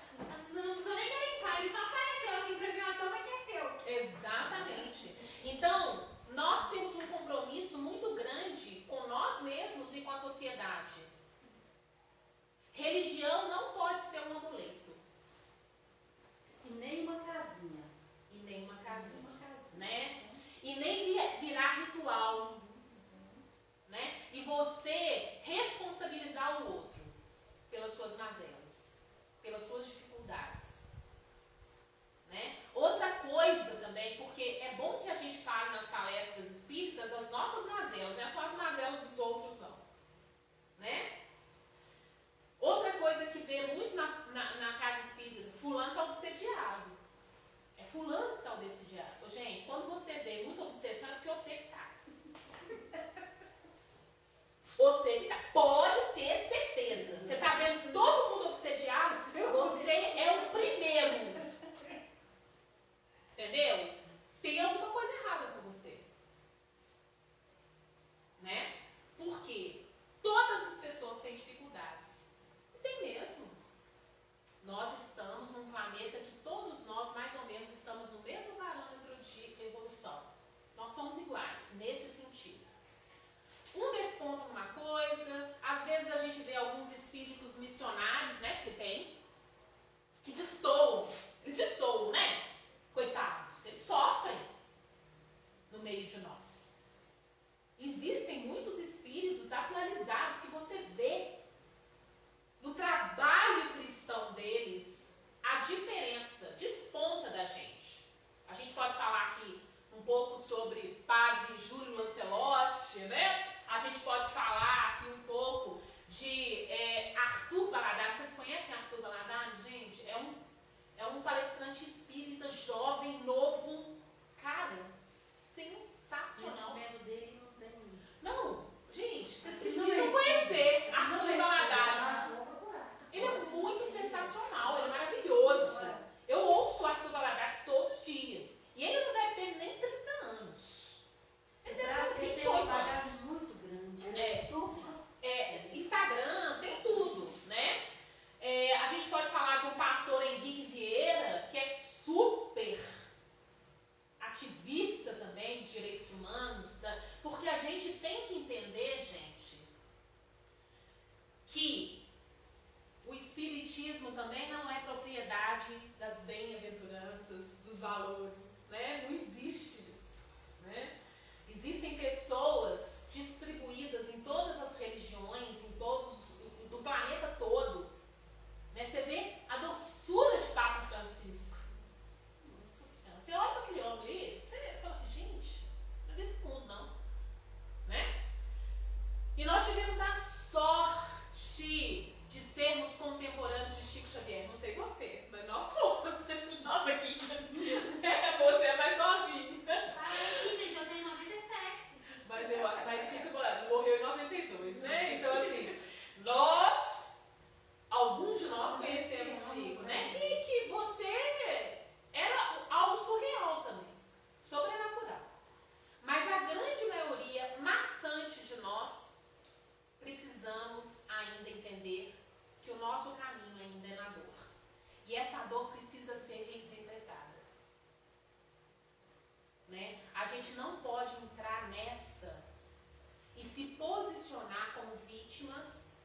Não precisa nem garimpar, ele só apareceu assim pra mim, ó, toma que é seu. Exatamente. Então, nós temos um compromisso muito grande com nós mesmos e com a sociedade. Religião não pode ser um amuleto. E nem uma casinha. E nem uma casinha. Uma casinha. Né? E nem virar ritual. Né? E você responsabilizar o outro pelas suas mazelas, pelas suas dificuldades. Né? Outra coisa também, porque é bom que a gente fale nas palestras espíritas as nossas mazelas, não é só as mazelas dos outros não. Né? Outra coisa que vê muito na casa espírita, fulano está obsediado. É fulano que está obsediado. Gente, quando você vê muita obsessão é porque você que está. Você que está. Pode ter certeza. Você está vendo todo mundo obsediado? Você é o primeiro. Entendeu? Tem alguma coisa errada com você. você vê no trabalho cristão deles, a diferença desponta da gente. A gente pode falar aqui um pouco sobre Padre Júlio Lancelotti, né? A gente pode falar aqui um pouco de Arthur Valadares. Vocês conhecem Arthur Valadares, gente? É um palestrante espírita, jovem, novo, cara, sensacional. O conhecimento dele não tem. Não, gente, vocês precisam conhecer Arthur Valadares. Ele é muito sensacional, ele é maravilhoso. Eu ouço o Arthur Valadares todos os dias. E ele não deve ter nem 30 anos. Ele deve ter uns 28 anos. Muito grande. Instagram, tem tudo, né? A gente pode falar de um pastor Henrique Vieira, que é super ativista também dos direitos humanos, porque a gente tem que entender, gente, que o espiritismo também não é propriedade das bem-aventuranças, dos valores, né? Não existe isso, né? Existem pessoas distribuídas em todas as religiões, do planeta todo, né? Você vê a doçura de Papa Francisco. Nossa Senhora, você olha para aquele homem ali, você fala assim, gente, não é desse mundo não, né? E nós tivemos a sorte de sermos contemporâneos de Chico Xavier. Não sei você, mas nós fomos. Nós aqui. Você é mais novinho. Ai, gente, eu tenho 97. Mas Chico morreu em 92, né? Então, assim, alguns de nós conhecemos Chico, né? Que você era algo surreal também. Sobrenatural. Mas a grande maioria maçante de nós precisamos ainda entender que o nosso caminho ainda é na dor. E essa dor precisa ser reinterpretada. Né? A gente não pode entrar nessa e se posicionar como vítimas,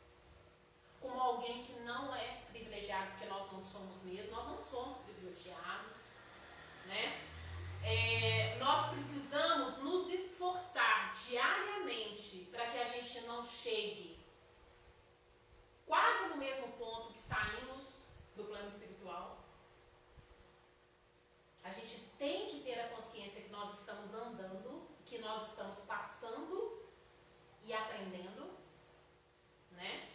como alguém que não é privilegiado, porque nós não somos mesmo, nós não somos privilegiados. Né? Nós precisamos nos esforçar diariamente para que a gente não chegue quase no mesmo ponto que saímos do plano espiritual. A gente tem que ter a consciência que nós estamos andando, que nós estamos passando e aprendendo, né?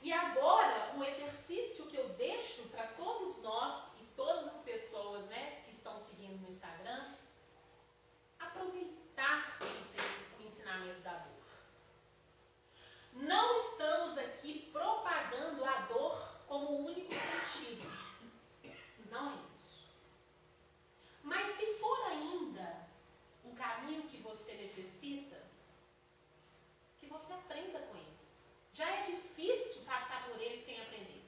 E agora, um exercício que eu deixo para todos nós e todas as pessoas, né, que estão seguindo no Instagram, aproveitar o ensinamento da dor. Não estamos aqui propagando a dor como o único sentido. Não é isso. Mas se for ainda o caminho que você necessita, que você aprenda com ele. Já é difícil passar por ele sem aprender.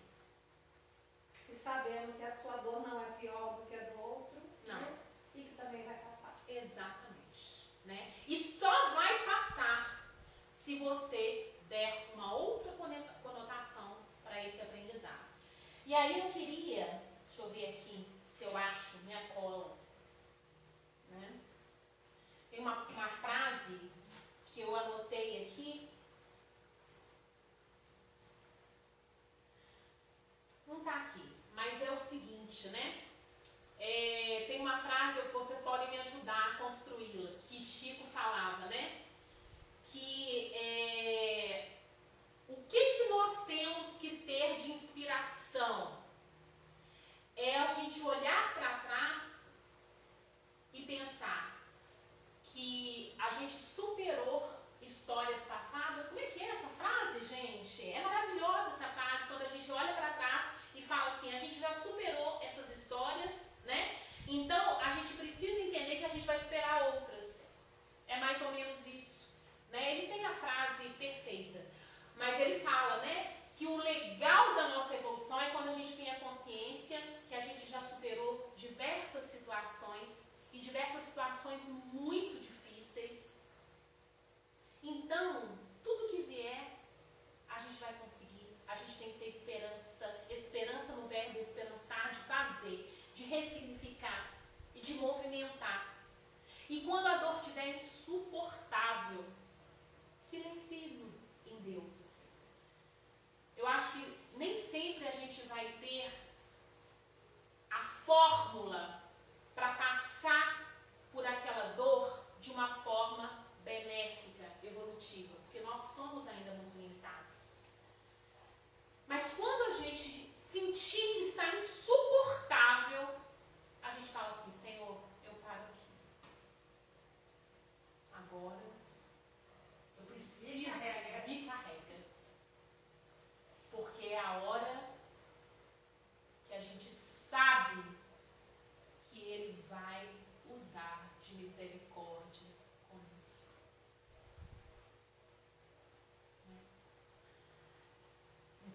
E sabendo que a sua dor não é pior do que a do outro, Não. né? E que também vai passar. Exatamente. Né? E só vai passar se você der uma outra conotação para esse aprendizado. E aí eu queria, deixa eu ver aqui se eu acho minha cola. Né? Tem uma frase que eu anotei aqui. Não está aqui, mas é o seguinte, né? Tem uma frase, vocês podem me ajudar a construí-la, que Chico falava, né? Que o que nós temos que ter de inspiração? É a gente olhar para trás e pensar que a gente superou histórias passadas. Como é que é essa frase, gente? É maravilhosa essa frase, quando a gente olha para trás e fala assim, a gente já superou essas histórias, né? Então, a gente precisa entender que a gente vai superar outras. É mais ou menos isso. Né? Ele tem a frase perfeita, mas ele fala, né, que o legal da nossa evolução é quando a gente tem a consciência que a gente já superou diversas situações e diversas situações muito difíceis. Então, tudo que vier, a gente vai conseguir. A gente tem que ter esperança no verbo esperançar, de fazer, de ressignificar e de movimentar. E quando a dor estiver insuportável, silencie em Deus.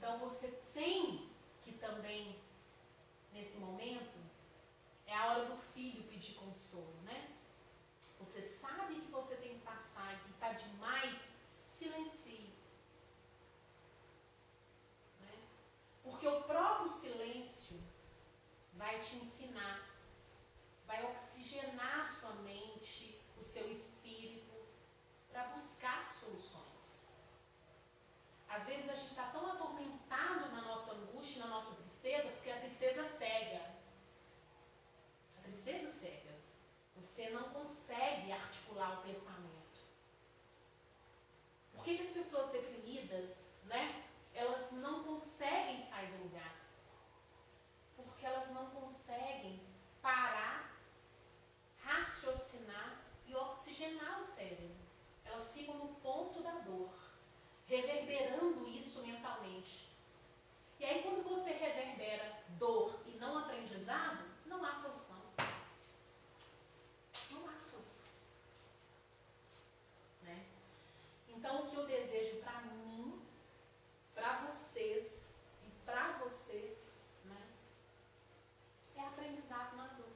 Então você tem que também, nesse momento, é a hora do filho pedir consolo, né? Você sabe que você tem que passar e que está demais, silencie. Né? Porque o próprio silêncio vai te ensinar, vai oxigenar sua mente, o seu espírito, para buscar soluções. Às vezes a gente está tão atormentado na nossa angústia, na nossa tristeza, porque a tristeza cega. A tristeza cega. Você não consegue articular o pensamento. Por que as pessoas deprimidas, né, elas não conseguem sair do lugar? Porque elas não conseguem parar, raciocinar e oxigenar o cérebro. Elas ficam no ponto da dor, reverberando isso mentalmente. E aí, quando você reverbera dor e não aprendizado, não há solução. Não há solução. Né? Então, o que eu desejo para mim, para vocês e para vocês, né, é aprendizado na dor.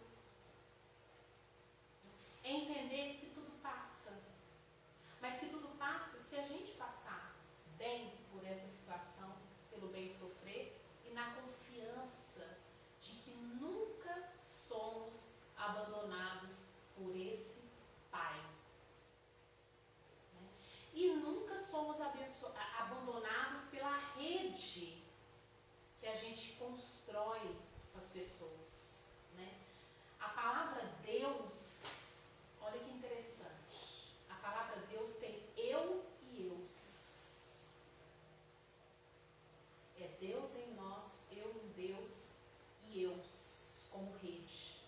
É entender que tudo passa. Mas que tudo passa se a gente passar bem por essa situação, pelo bem sofrer, e na confiança de que nunca somos abandonados por esse Pai. Né? E nunca somos abandonados pela rede que a gente constrói com as pessoas. Né? A palavra Deus, olha que interessante. A palavra Deus tem eu e eus. É Deus em nós, eu em Deus e eus como rede.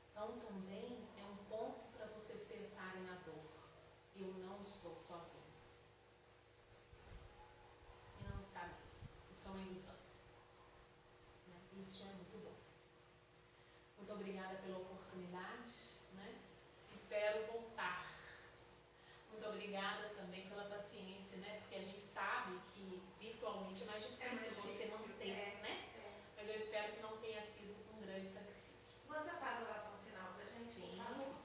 Então também é um ponto para vocês pensarem na dor. Eu não estou sozinho. E não está mesmo. Isso é uma ilusão. Né? Isso é muito bom. Muito obrigada pela oportunidade. Né? Espero voltar. Muito obrigada também pela paciência, né? Porque a gente sabe que virtualmente é mais difícil você manter, né? Mas eu espero que não tenha sido um grande sacrifício. Você faz a oração final pra gente? Sim. Por favor?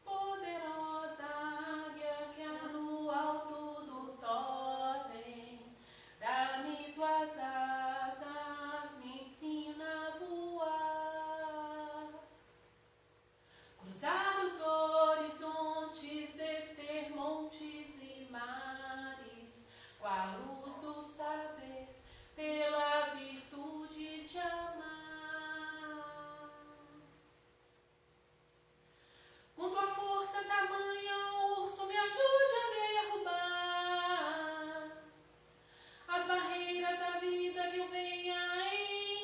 Poderosa águia que há no alto do totem, dá-me tuas asas, me ensina a voar. Cruzar os horizontes, descer montes e mares, com a luz do saber, pela virtude de amar. Com tua força tamanha, urso, me ajude a derrubar as barreiras da vida que eu venha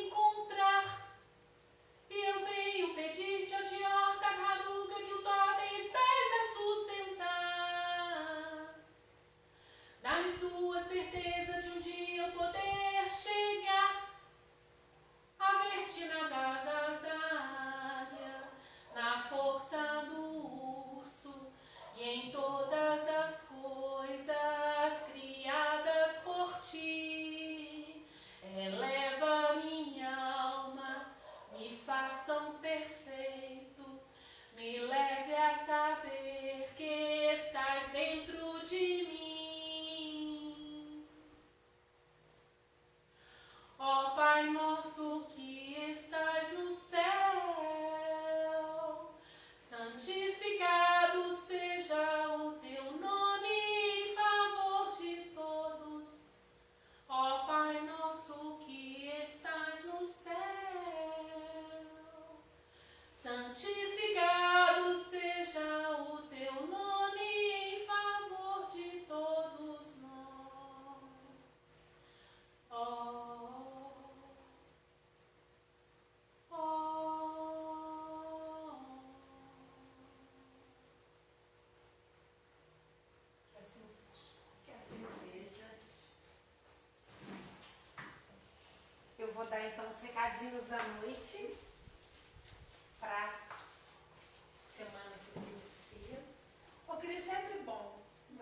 encontrar. E eu venho pedir-te, ó de horta caruda, que o totem estás a sustentar. Dá-me tua certeza de um dia eu poder chegar a ver-te nas asas da águia, na força do urso e em todas as coisas criadas por ti. Eleva minha alma, me faz tão perfeito, me leve a saber que estás dentro de mim. Ó Pai nosso que estás no céu, santificado seja o teu nome em favor de todos. Ó Pai nosso que estás no céu, santificado seja o teu nome em favor de todos nós. Que assim seja. Que assim seja. Eu vou dar então os recadinhos da noite para semana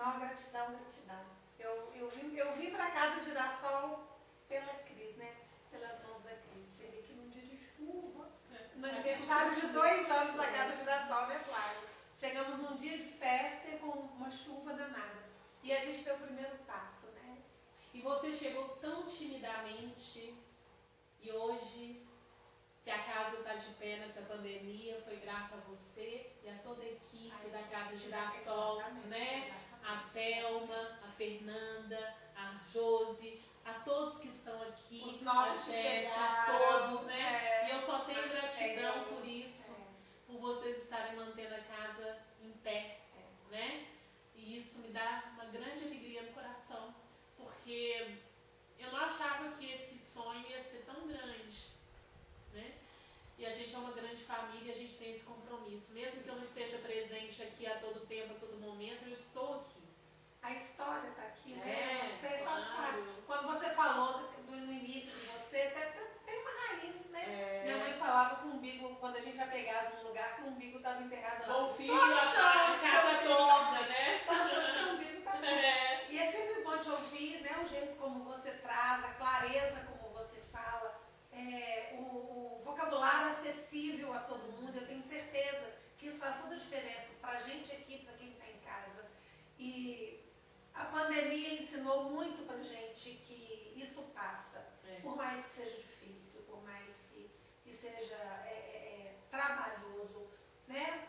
Não, gratidão, gratidão. Eu vim para casa de Girassol pela Cris, né? Pelas mãos da Cris. Cheguei aqui num dia de chuva, no aniversário de 2 anos da casa de Girassol, né, Flávio? Chegamos num dia de festa e com uma chuva danada. E a gente deu o primeiro passo, né? E você chegou tão timidamente e hoje, se a casa está de pé nessa pandemia, foi graças a você e a toda a equipe da Casa Girassol, né? A Thelma, a Fernanda, a Josi, a todos que estão aqui, os novos a Jéssica, a todos, né? E eu só tenho gratidão por isso, por vocês estarem mantendo a casa em pé, né? E isso me dá uma grande alegria no coração, porque eu não achava que esse sonho ia ser tão grande, né? E a gente é uma grande família, a gente tem esse compromisso. Mesmo que eu não esteja presente aqui a todo tempo, a todo momento, eu estou aqui. A história está aqui, né? Você claro. faz parte. Quando você falou no início de você tem uma raiz, né? Minha mãe falava que o umbigo, quando a gente ia pegar num lugar, que o umbigo estava enterrado lá. O filho, a casa toda, né? Tô achando que o umbigo está aqui. E é sempre bom te ouvir, né? O jeito como você traz, a clareza como você fala, o vocabulário acessível a todo mundo. Eu tenho certeza que isso faz toda a diferença para a gente aqui, para quem está em casa. E a pandemia ensinou muito pra gente que isso passa, por mais que seja difícil, por mais que seja trabalhoso, né?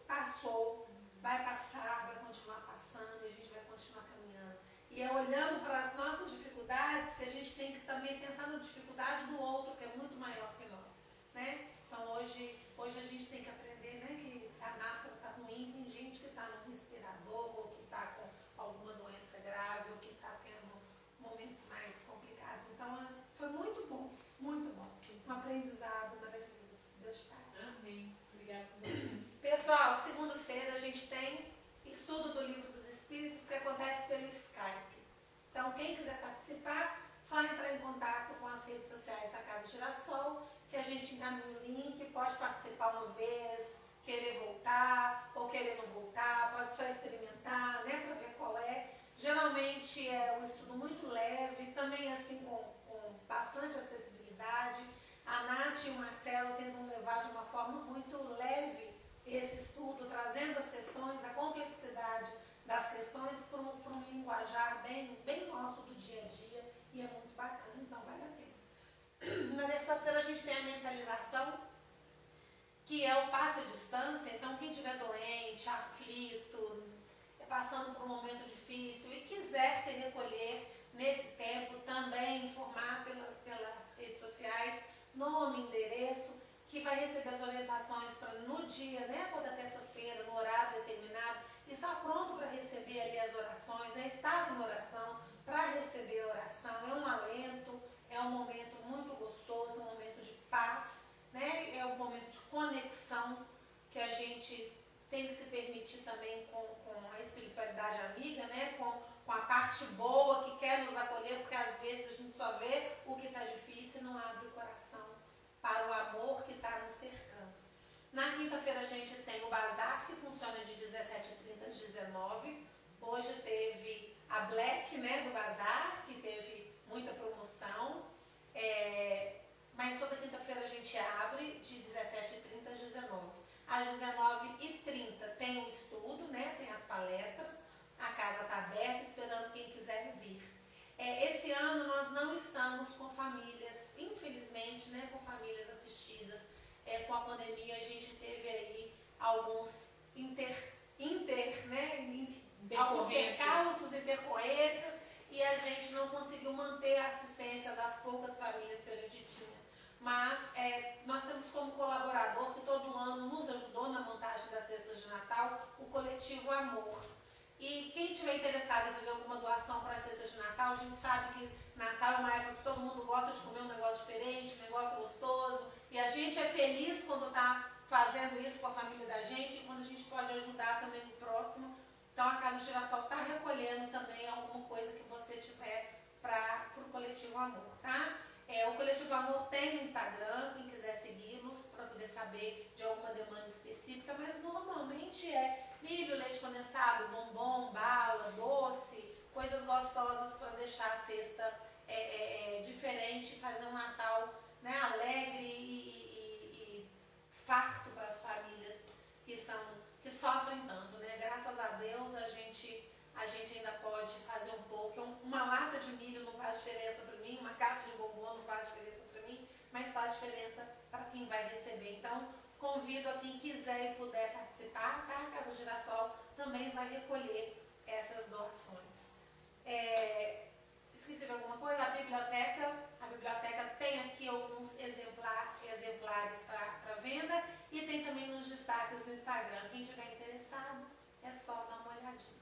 Passou, vai passar, vai continuar passando e a gente vai continuar caminhando. E é olhando para as nossas dificuldades que a gente tem que também pensar na dificuldade do outro, que é muito maior que nós, né? Então hoje a gente tem que aprender, né, que se a máscara está ruim, tem gente que está no respirador ou que está com alguma doença grave ou que está tendo momentos mais complicados. Então, foi muito bom, muito bom. Um aprendizado maravilhoso. Deus Pai. Amém. Obrigada por vocês. Pessoal, segunda-feira a gente tem estudo do Livro dos Espíritos que acontece pelo Skype. Então, quem quiser participar, só entrar em contato com as redes sociais da Casa Girassol, que a gente encaminha o link, pode participar uma vez, querer voltar ou querer não voltar, pode só experimentar, né, para ver qual é. Geralmente é um estudo muito leve, também assim com bastante acessibilidade. A Nath e o Marcelo tentam levar de uma forma muito leve esse estudo, trazendo as questões, a complexidade das questões para um linguajar bem nosso do dia a dia, e é muito bacana, então vale a pena. Na terça-feira a gente tem a mentalização, que é o passe à distância. Então quem estiver doente, aflito, passando por um momento difícil e quiser se recolher nesse tempo, também informar pelas redes sociais, nome, endereço, que vai receber as orientações para no dia, né, toda terça-feira, no horário determinado, estar pronto para receber ali as orações, né, estar em oração, para receber a oração. É um alento, é um momento muito gostoso, um momento de paz, né, é um momento de conexão que a gente tem que se permitir também com a espiritualidade amiga, né, com a parte boa que quer nos acolher, porque às vezes a gente só vê o que está difícil e não abre o coração para o amor que está nos cercando. Na quinta-feira a gente tem o Bazar, que funciona de 17h30 às 19h. Hoje teve a Black, né, do Bazar, que teve muita promoção. Mas toda quinta-feira a gente abre de 17h30 às 19h. Às 19h30 tem o estudo, né, tem as palestras. A casa está aberta, esperando quem quiser vir. Esse ano nós não estamos com famílias, infelizmente, né, com famílias assistidas. Com a pandemia a gente teve aí alguns alguns percalços, intercorrências, e a gente não conseguiu manter a assistência das poucas famílias que a gente tinha. Mas nós temos como colaborador, que todo ano nos ajudou na montagem das cestas de Natal, o Coletivo Amor. E quem estiver interessado em fazer alguma doação para as cestas de Natal, a gente sabe que Natal é uma época que todo mundo gosta de comer um negócio diferente, um negócio gostoso, e a gente é feliz quando está fazendo isso com a família da gente, e quando a gente pode ajudar também o próximo. Então a Casa Girassol está recolhendo também alguma coisa que você tiver para o Coletivo Amor, tá? O Coletivo Amor tem no Instagram, quem quiser segui-los para poder saber de alguma demanda específica, mas normalmente é milho, leite condensado, bombom, bala, coisas gostosas para deixar a cesta diferente, fazer um Natal, né, alegre e farto para as famílias que sofrem tanto, né? Graças a Deus a gente ainda pode fazer um pouco. Uma lata de milho não faz diferença para mim, uma caixa de bombom não faz diferença para mim, mas faz diferença para quem vai receber. Então, convido a quem quiser e puder participar, tá? A Casa Girassol também vai recolher essas doações. Esqueci de alguma coisa? A biblioteca tem aqui alguns exemplares para venda e tem também nos destaques no Instagram. Quem tiver interessado, é só dar uma olhadinha.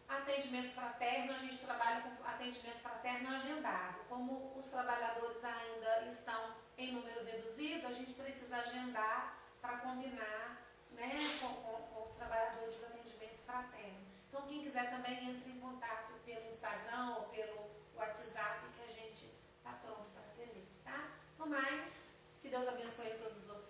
Atendimento fraterno, a gente trabalha com atendimento fraterno agendado. Como os trabalhadores ainda estão em número reduzido, a gente precisa agendar para combinar, né, com os trabalhadores do atendimento fraterno. Então, quem quiser também entre em contato pelo Instagram ou pelo WhatsApp, que a gente está pronto para atender, tá? No mais, que Deus abençoe a todos vocês.